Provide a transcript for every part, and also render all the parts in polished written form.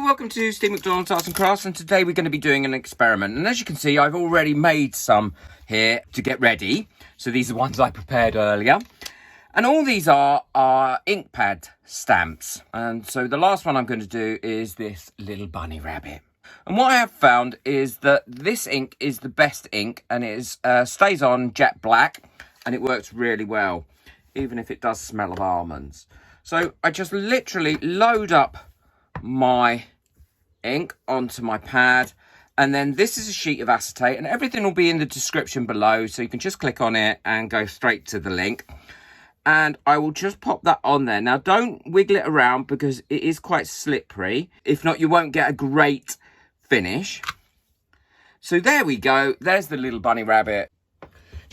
welcome to Steve McDonald's Arts and Crafts, and today we're going to be doing an experiment. And as you can see, I've already made some here to get ready. So these are ones I prepared earlier. And all these are ink pad stamps. And so the last one I'm going to do is this little bunny rabbit. And what I have found is that this ink is the best ink, and it stays on jet black, and it works really well, even if it does smell of almonds. So I just literally load up my ink onto my pad, and then this is a sheet of acetate, and everything will be in the description below, so you can just click on it and go straight to the link. And I will just pop that on there. Now don't wiggle it around because it is quite slippery. If not, you won't get a great finish. So there we go, there's the little bunny rabbit.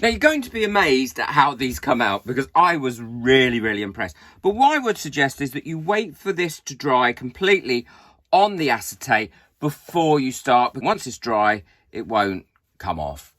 Now, you're going to be amazed at how these come out because I was really impressed. But what I would suggest is that you wait for this to dry completely on the acetate before you start. But once it's dry, it won't come off.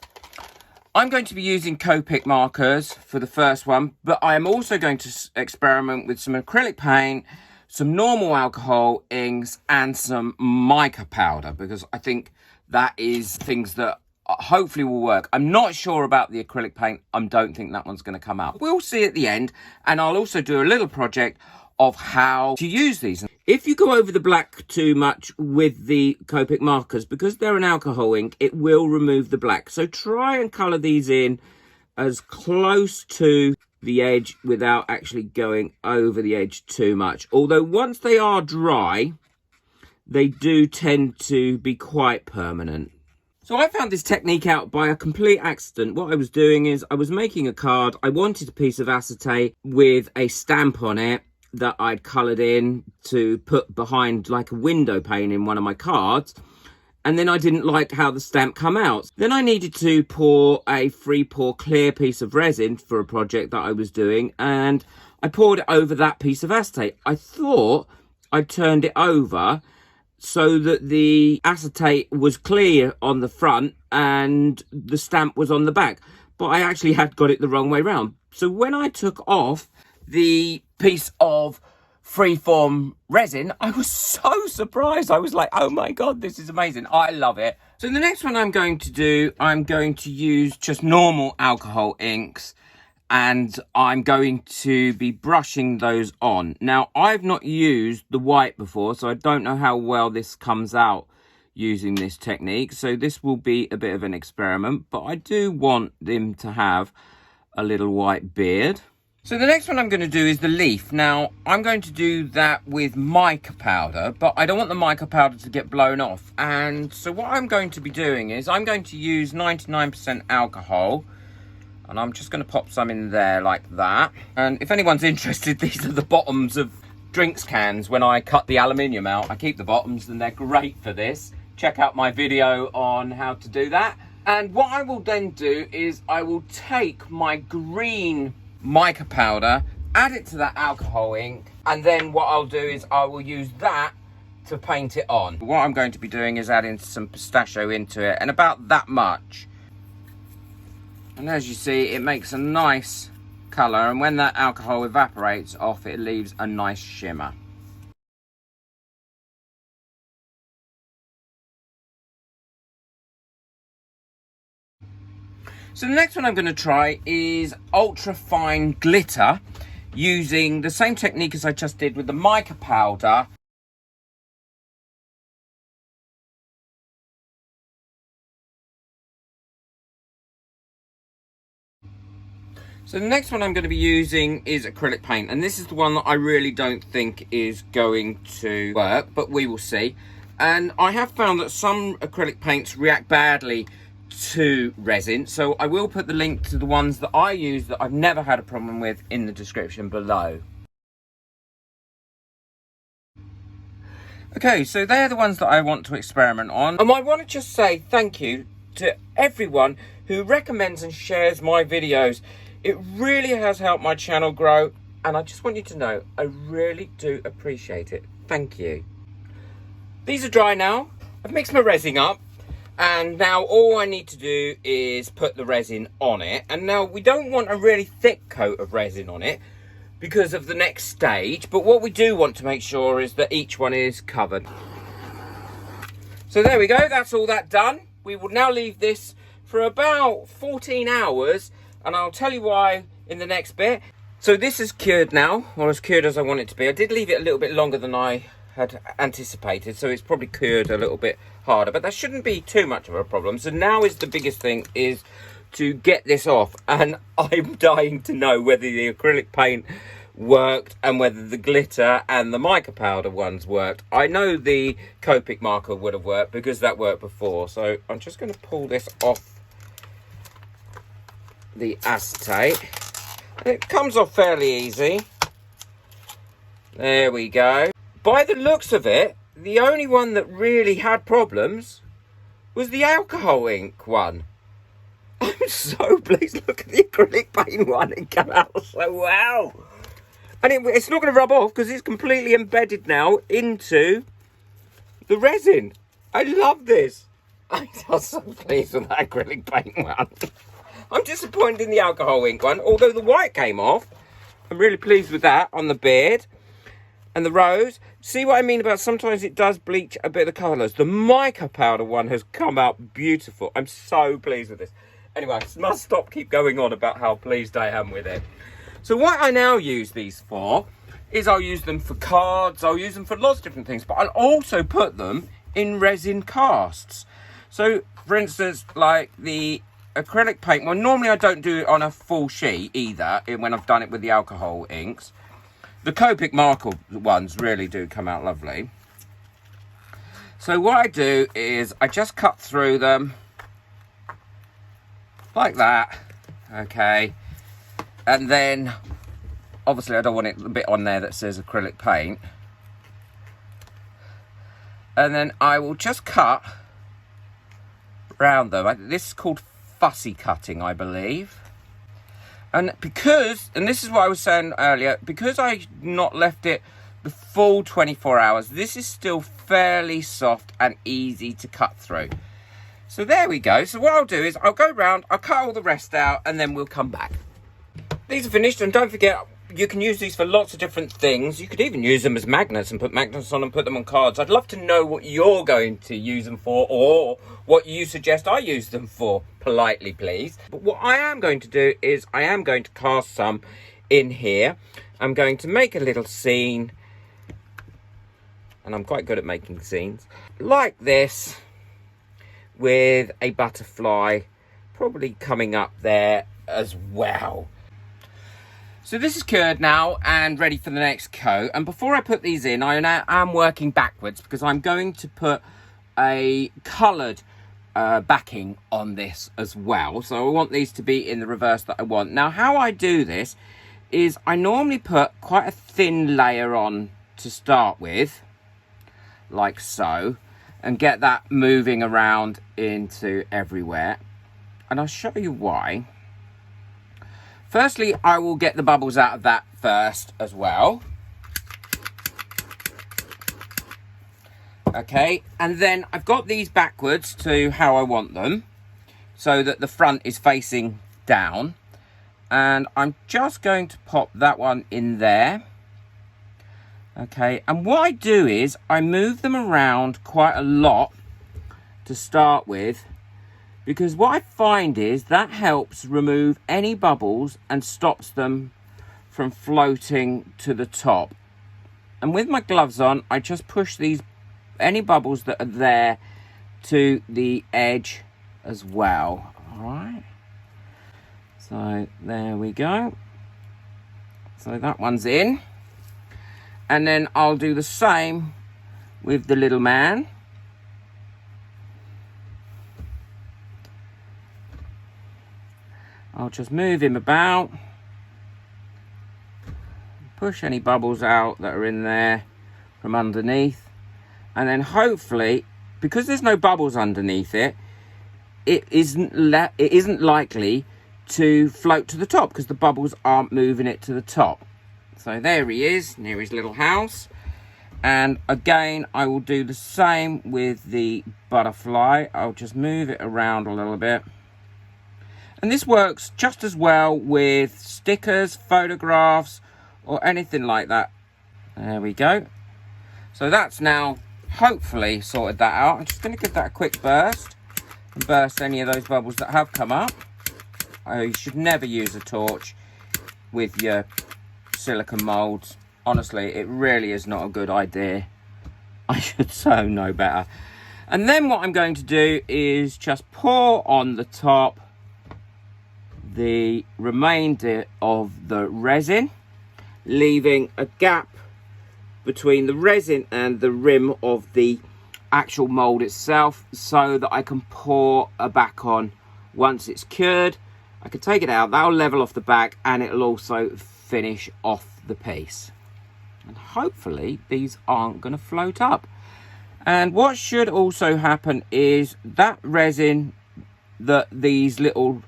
I'm going to be using Copic markers for the first one, but I am also going to experiment with some acrylic paint, some normal alcohol inks, and some mica powder, because I think that is things that hopefully will work. I'm not sure about the acrylic paint. I don't think that one's going to come out. We'll see at the end, and I'll also do a little project of how to use these. If you go over the black too much with the Copic markers, because they're an alcohol ink, it will remove the black. So try and colour these in as close to the edge without actually going over the edge too much. Although once they are dry, they do tend to be quite permanent. So I found this technique out by a complete accident. What I was doing is I was making a card. I wanted a piece of acetate with a stamp on it that I'd coloured in to put behind like a window pane in one of my cards. And then I didn't like how the stamp come out. Then I needed to pour a free pour clear piece of resin for a project that I was doing. And I poured it over that piece of acetate. I thought I turned it over so that the acetate was clear on the front and the stamp was on the back. But I actually had got it the wrong way round. So when I took off the piece of freeform resin, I was so surprised. I was like, oh my God, this is amazing. I love it. So the next one I'm going to do, I'm going to use just normal alcohol inks, and I'm going to be brushing those on. Now, I've not used the white before, so I don't know how well this comes out using this technique. So this will be a bit of an experiment, but I do want them to have a little white beard. So the next one I'm going to do is the leaf. Now, I'm going to do that with mica powder, but I don't want the mica powder to get blown off. And so what I'm going to be doing is I'm going to use 99% alcohol, and I'm just going to pop some in there like that. And if anyone's interested, these are the bottoms of drinks cans when I cut the aluminium out. I keep the bottoms and they're great for this. Check out my video on how to do that. And what I will then do is I will take my green mica powder, add it to that alcohol ink, and then what I'll do is I will use that to paint it on. What I'm going to be doing is adding some pistachio into it, and about that much. And as you see, it makes a nice colour, and when that alcohol evaporates off, it leaves a nice shimmer. So the next one I'm going to try is ultra fine glitter, using the same technique as I just did with the mica powder. So the next one I'm going to be using is acrylic paint, and this is the one that I really don't think is going to work, but we will see. And I have found that some acrylic paints react badly to resin, so I will put the link to the ones that I use that I've never had a problem with in the description below. Okay, so they're the ones that I want to experiment on, and I want to just say thank you to everyone who recommends and shares my videos. It really has helped my channel grow, and I just want you to know I really do appreciate it. Thank you. These are dry now. I've mixed my resin up, and now all I need to do is put the resin on it. And now we don't want a really thick coat of resin on it because of the next stage, but what we do want to make sure is that each one is covered. So there we go, that's all that done. We will now leave this for about 14 hours, and I'll tell you why in the next bit. So this is cured now, or as cured as I want it to be. I did leave it a little bit longer than I had anticipated, so it's probably cured a little bit harder, but that shouldn't be too much of a problem. So now is the biggest thing, is to get this off, and I'm dying to know whether the acrylic paint worked and whether the glitter and the mica powder ones worked. I know the Copic marker would have worked because that worked before, so I'm just going to pull this off the acetate. It comes off fairly easy. There we go. By the looks of it, the only one that really had problems was the alcohol ink one. I'm so pleased. Look at the acrylic paint one. It came out so well. And it's not going to rub off because it's completely embedded now into the resin. I love this. I'm so pleased with that acrylic paint one. I'm disappointed in the alcohol ink one, although the white came off. I'm really pleased with that on the beard and the rose. See what I mean about sometimes it does bleach a bit of the colours. The mica powder one has come out beautiful. I'm so pleased with this. Anyway, I must stop keep going on about how pleased I am with it. So what I now use these for is I'll use them for cards, I'll use them for lots of different things, but I'll also put them in resin casts. So, for instance, like the acrylic paint, well, normally I don't do it on a full sheet either, when I've done it with the alcohol inks. The Copic marker ones really do come out lovely. So what I do is I just cut through them like that, okay. And then, obviously I don't want it a bit on there that says acrylic paint. And then I will just cut around them. This is called fussy cutting, I believe. And because, and this is what I was saying earlier, because I've not left it the full 24 hours, this is still fairly soft and easy to cut through. So there we go. So what I'll do is I'll go round, I'll cut all the rest out, and then we'll come back. These are finished, and don't forget, you can use these for lots of different things. You could even use them as magnets and put magnets on and put them on cards. I'd love to know what you're going to use them for, or what you suggest I use them for, politely please. But what I am going to do is I am going to cast some in here. I'm going to make a little scene, and I'm quite good at making scenes, like this, with a butterfly probably coming up there as well. So this is cured now and ready for the next coat. And before I put these in, I am working backwards because I'm going to put a coloured backing on this as well. So I want these to be in the reverse that I want. Now, how I do this is I normally put quite a thin layer on to start with, like so, and get that moving around into everywhere. And I'll show you why. Firstly, I will get the bubbles out of that first as well. Okay, and then I've got these backwards to how I want them, so that the front is facing down. And I'm just going to pop that one in there. Okay, and what I do is I move them around quite a lot to start with, because what I find is that helps remove any bubbles and stops them from floating to the top. And with my gloves on, I just push any bubbles that are there to the edge as well. All right. So there we go. So that one's in. And then I'll do the same with the little man. I'll just move him about, push any bubbles out that are in there from underneath, and then hopefully, because there's no bubbles underneath it, it isn't likely to float to the top because the bubbles aren't moving it to the top. So there he is, near his little house. And again, I will do the same with the butterfly. I'll just move it around a little bit. And this works just as well with stickers, photographs, or anything like that. There we go. So that's now hopefully sorted that out. I'm just going to give that a quick burst and burst any of those bubbles that have come up. You should never use a torch with your silicone moulds. Honestly, it really is not a good idea. I should so know better. And then what I'm going to do is just pour on the top the remainder of the resin, leaving a gap between the resin and the rim of the actual mould itself, so that I can pour a back on once it's cured. I can take it out, that'll level off the back, and it'll also finish off the piece. And hopefully these aren't going to float up. And what should also happen is that resin, that these little,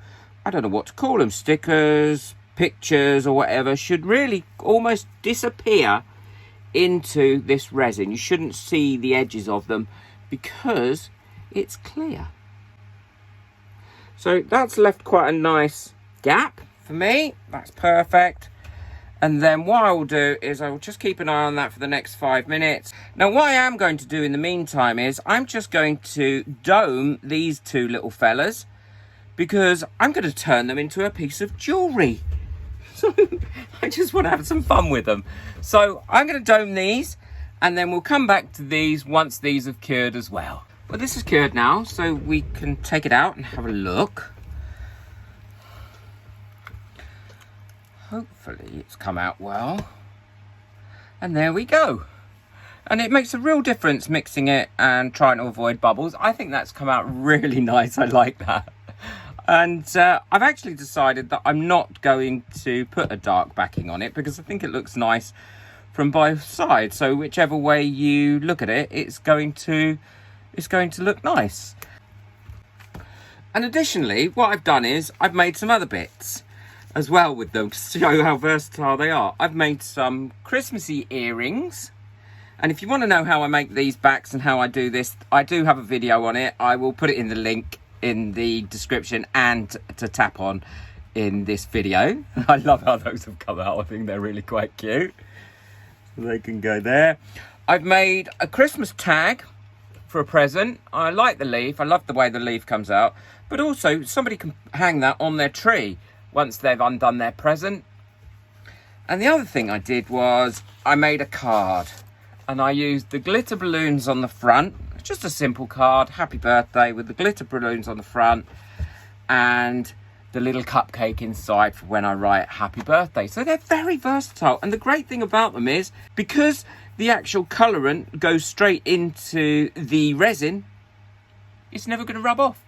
I don't know what to call them, stickers, pictures or whatever, should really almost disappear into this resin. You shouldn't see the edges of them because it's clear. So that's left quite a nice gap for me. That's perfect. And then what I will do is I will just keep an eye on that for the next 5 minutes. Now what I am going to do in the meantime is I'm just going to dome these two little fellas, because I'm going to turn them into a piece of jewellery. So I just want to have some fun with them. So I'm going to dome these, and then we'll come back to these once these have cured as well. Well, this is cured now, so we can take it out and have a look. Hopefully it's come out well. And there we go. And it makes a real difference mixing it and trying to avoid bubbles. I think that's come out really nice. I like that. And I've actually decided that I'm not going to put a dark backing on it, because I think it looks nice from both sides. So whichever way you look at it, it's going to look nice. And additionally, what I've done is I've made some other bits as well with them to show how versatile they are. I've made some Christmassy earrings, and if you want to know how I make these backs and how I do this, I do have a video on it. I will put it in the link in the description and to tap on in this video. I love how those have come out. I think they're really quite cute, so they can go there. I've made a Christmas tag for a present. I like the leaf. I love the way the leaf comes out, but also somebody can hang that on their tree once they've undone their present. And the other thing I did was I made a card, and I used the glitter balloons on the front. It's just a simple card, happy birthday, with the glitter balloons on the front and the little cupcake inside for when I write happy birthday. So they're very versatile, and the great thing about them is because the actual colourant goes straight into the resin, it's never going to rub off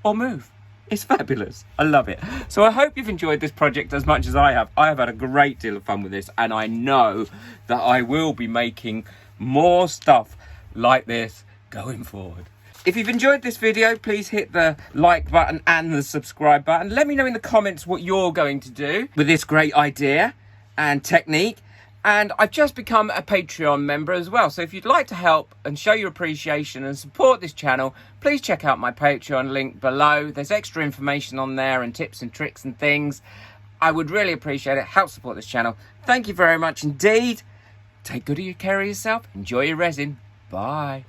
or move. It's fabulous. I love it. So I hope you've enjoyed this project as much as I have. I have had a great deal of fun with this, and I know that I will be making more stuff like this going forward. If you've enjoyed this video, please hit the like button and the subscribe button. Let me know in the comments what you're going to do with this great idea and technique. And I've just become a Patreon member as well. So if you'd like to help and show your appreciation and support this channel, please check out my Patreon link below. There's extra information on there and tips and tricks and things. I would really appreciate it. Help support this channel. Thank you very much indeed. Take good care of yourself. Enjoy your resin. Bye.